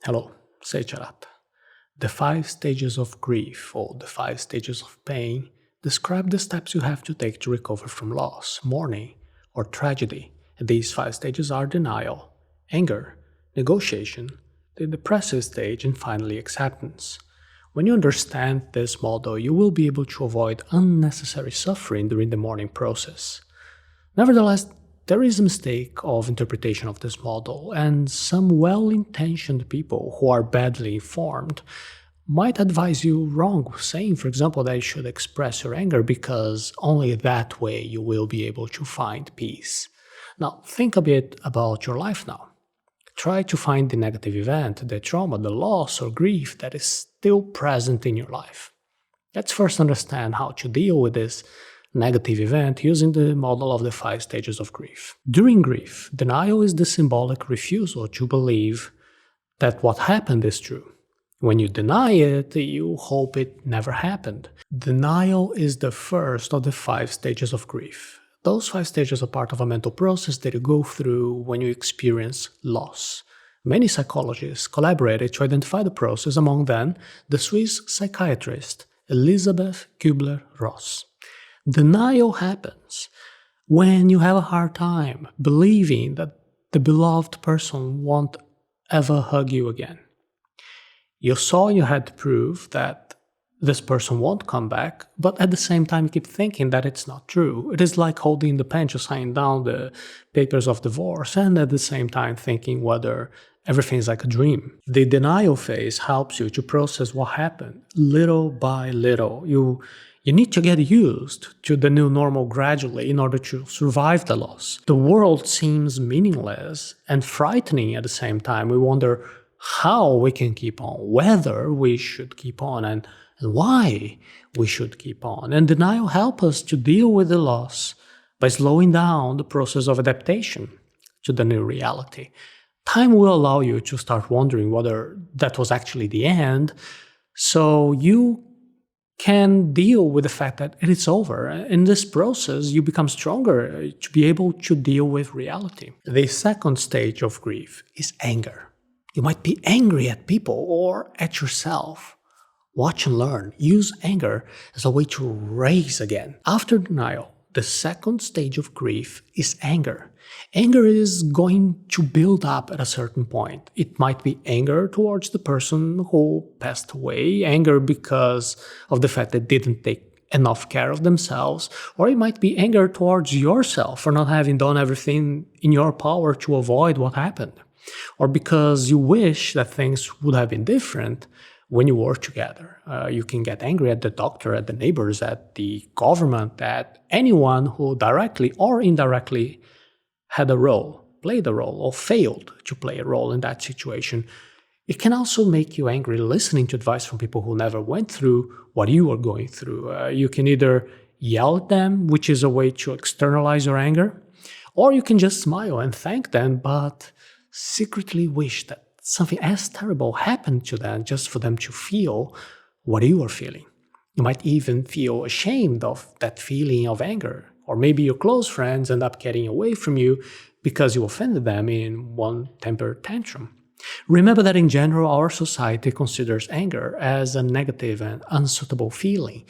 Hello, say Charat. The five stages of grief, or the five stages of pain, describe the steps you have to take to recover from loss, mourning, or tragedy. These five stages are denial, anger, negotiation, the depressive stage, and finally acceptance. When you understand this model, you will be able to avoid unnecessary suffering during the mourning process. Nevertheless, there is a mistake of interpretation of this model, and some well intentioned people who are badly informed might advise you wrong, saying, for example, that you should express your anger because only that way you will be able to find peace. Now, think a bit about your life now. Try to find the negative event, the trauma, the loss, or grief that is still present in your life. Let's first understand how to deal with this negative event using the model of the five stages of grief. During grief, denial is the symbolic refusal to believe that what happened is true. When you deny it, you hope it never happened. Denial is the first of the five stages of grief. Those five stages are part of a mental process that you go through when you experience loss. Many psychologists collaborated to identify the process, among them the Swiss psychiatrist Elisabeth Kübler-Ross. Denial happens when you have a hard time believing that the beloved person won't ever hug you again. You saw you had to prove that this person won't come back, but at the same time you keep thinking that it's not true. It is like holding the pen to sign down the papers of divorce and at the same time thinking whether everything is like a dream. The denial phase helps you to process what happened little by little. You need to get used to the new normal gradually in order to survive the loss. The world seems meaningless and frightening at the same time. We wonder how we can keep on, whether we should keep on, and why we should keep on. And denial helps us to deal with the loss by slowing down the process of adaptation to the new reality. Time will allow you to start wondering whether that was actually the end, so you can deal with the fact that it is over. In this process, you become stronger to be able to deal with reality. The second stage of grief is anger. You might be angry at people or at yourself. Watch and learn. Use anger as a way to raise again. After denial, the second stage of grief is anger. Anger is going to build up at a certain point. It might be anger towards the person who passed away, anger because of the fact that they didn't take enough care of themselves, or it might be anger towards yourself for not having done everything in your power to avoid what happened, or because you wish that things would have been different when you work together. You can get angry at the doctor, at the neighbors, at the government, at anyone who directly or indirectly had a role, played a role, or failed to play a role in that situation. It can also make you angry listening to advice from people who never went through what you are going through. You can either yell at them, which is a way to externalize your anger, or you can just smile and thank them, but secretly wish that something as terrible happened to them just for them to feel what you are feeling. You might even feel ashamed of that feeling of anger, or maybe your close friends end up getting away from you because you offended them in one temper tantrum. Remember that in general, our society considers anger as a negative and unsuitable feeling.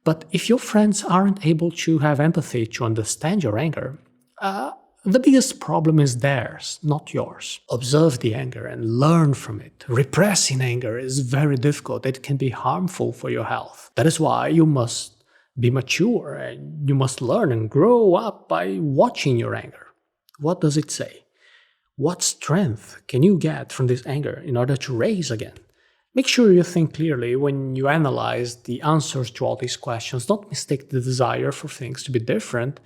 But if your friends aren't able to have empathy to understand your anger, the biggest problem is theirs, not yours. Observe the anger and learn from it. Repressing anger is very difficult. It can be harmful for your health. That is why you must be mature and you must learn and grow up by watching your anger. What does it say? What strength can you get from this anger in order to raise again? Make sure you think clearly when you analyze the answers to all these questions. Don't mistake the desire for things to be different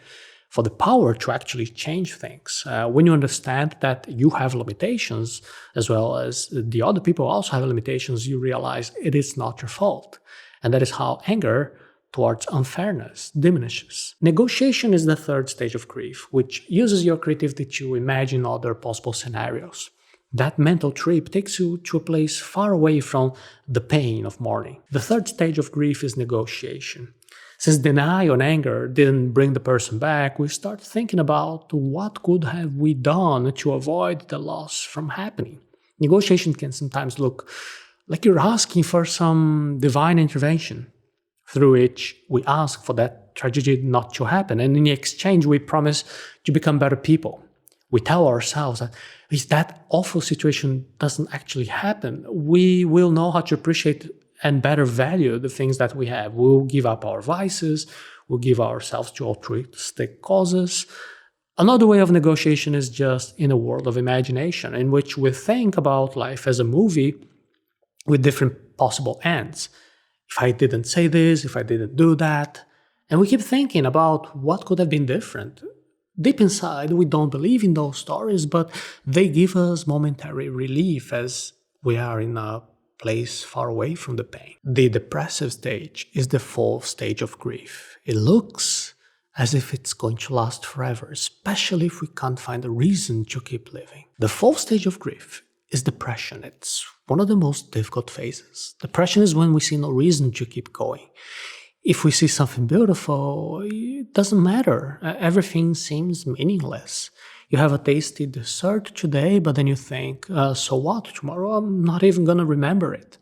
for the power to actually change things. When you understand that you have limitations, as well as the other people also have limitations, you realize it is not your fault. And that is how anger towards unfairness diminishes. Negotiation is the third stage of grief, which uses your creativity to imagine other possible scenarios. That mental trip takes you to a place far away from the pain of mourning. The third stage of grief is negotiation. Since denial and anger didn't bring the person back, we start thinking about what could have we done to avoid the loss from happening. Negotiation can sometimes look like you're asking for some divine intervention, through which we ask for that tragedy not to happen. And in exchange, we promise to become better people. We tell ourselves that if that awful situation doesn't actually happen, we will know how to appreciate and better value the things that we have. We'll give up our vices, we'll give ourselves to altruistic causes. Another way of negotiation is just in a world of imagination, in which we think about life as a movie with different possible ends. If I didn't say this, if I didn't do that, and we keep thinking about what could have been different. Deep inside, we don't believe in those stories, but they give us momentary relief as we are in a place far away from the pain. The depressive stage is the fourth stage of grief. It looks as if it's going to last forever, especially if we can't find a reason to keep living. The fourth stage of grief is depression. It's one of the most difficult phases. Depression is when we see no reason to keep going. If we see something beautiful, it doesn't matter. Everything seems meaningless. You have a tasty dessert today, but then you think, so what? Tomorrow I'm not even going to remember it.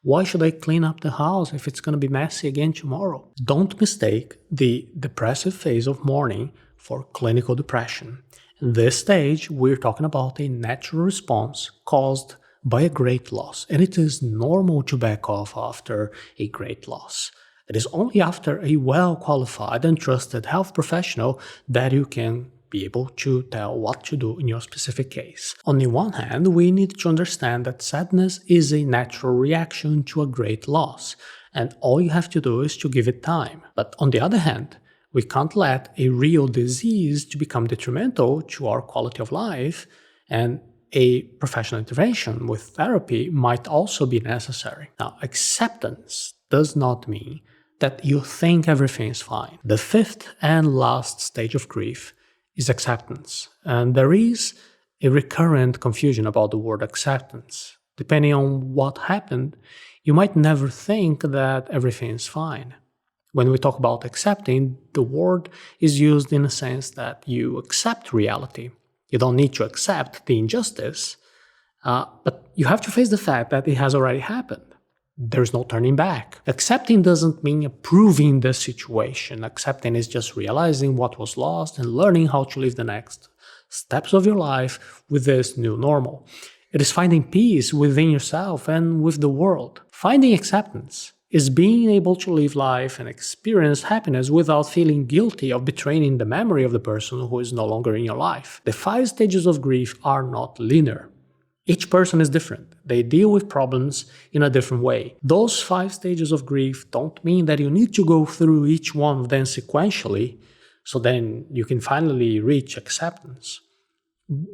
Why should I clean up the house if it's going to be messy again tomorrow? Don't mistake the depressive phase of mourning for clinical depression. In this stage, we're talking about a natural response caused by a great loss, and it is normal to back off after a great loss. It is only after a well-qualified and trusted health professional that you can be able to tell what to do in your specific case. On the one hand, we need to understand that sadness is a natural reaction to a great loss, and all you have to do is to give it time. But on the other hand, we can't let a real disease to become detrimental to our quality of life, and a professional intervention with therapy might also be necessary. Now, acceptance does not mean that you think everything is fine. The fifth and last stage of grief is acceptance, and there is a recurrent confusion about the word acceptance. Depending on what happened, you might never think that everything is fine. When we talk about accepting, the word is used in a sense that you accept reality. You don't need to accept the injustice, but you have to face the fact that it has already happened. There's no turning back. Accepting doesn't mean approving the situation. Accepting is just realizing what was lost and learning how to live the next steps of your life with this new normal. It is finding peace within yourself and with the world. Finding acceptance is being able to live life and experience happiness without feeling guilty of betraying the memory of the person who is no longer in your life. The 5 stages of grief are not linear. Each person is different. They deal with problems in a different way. Those 5 stages of grief don't mean that you need to go through each one of them sequentially, so then you can finally reach acceptance.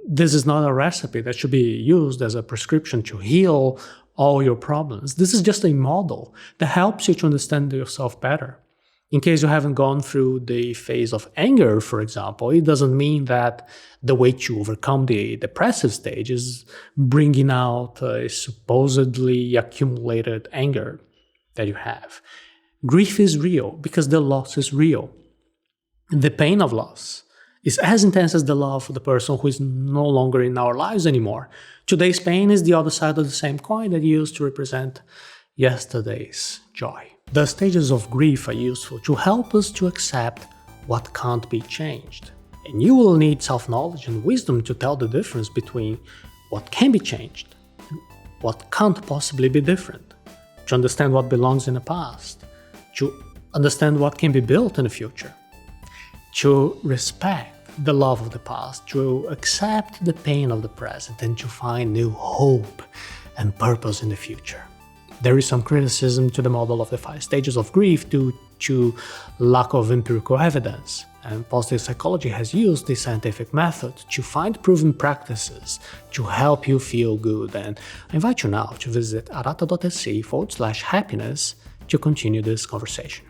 This is not a recipe that should be used as a prescription to heal all your problems. This is just a model that helps you to understand yourself better. In case you haven't gone through the phase of anger, for example, it doesn't mean that the way to overcome the depressive stage is bringing out a supposedly accumulated anger that you have. Grief is real because the loss is real. The pain of loss is as intense as the love for the person who is no longer in our lives anymore. Today's pain is the other side of the same coin that used to represent yesterday's joy. The stages of grief are useful to help us to accept what can't be changed. And you will need self-knowledge and wisdom to tell the difference between what can be changed and what can't possibly be different, to understand what belongs in the past, to understand what can be built in the future, to respect the love of the past, to accept the pain of the present, and to find new hope and purpose in the future. There is some criticism to the model of the 5 stages of grief due to lack of empirical evidence, and positive psychology has used the scientific method to find proven practices to help you feel good. And I invite you now to visit arata.se/happiness to continue this conversation.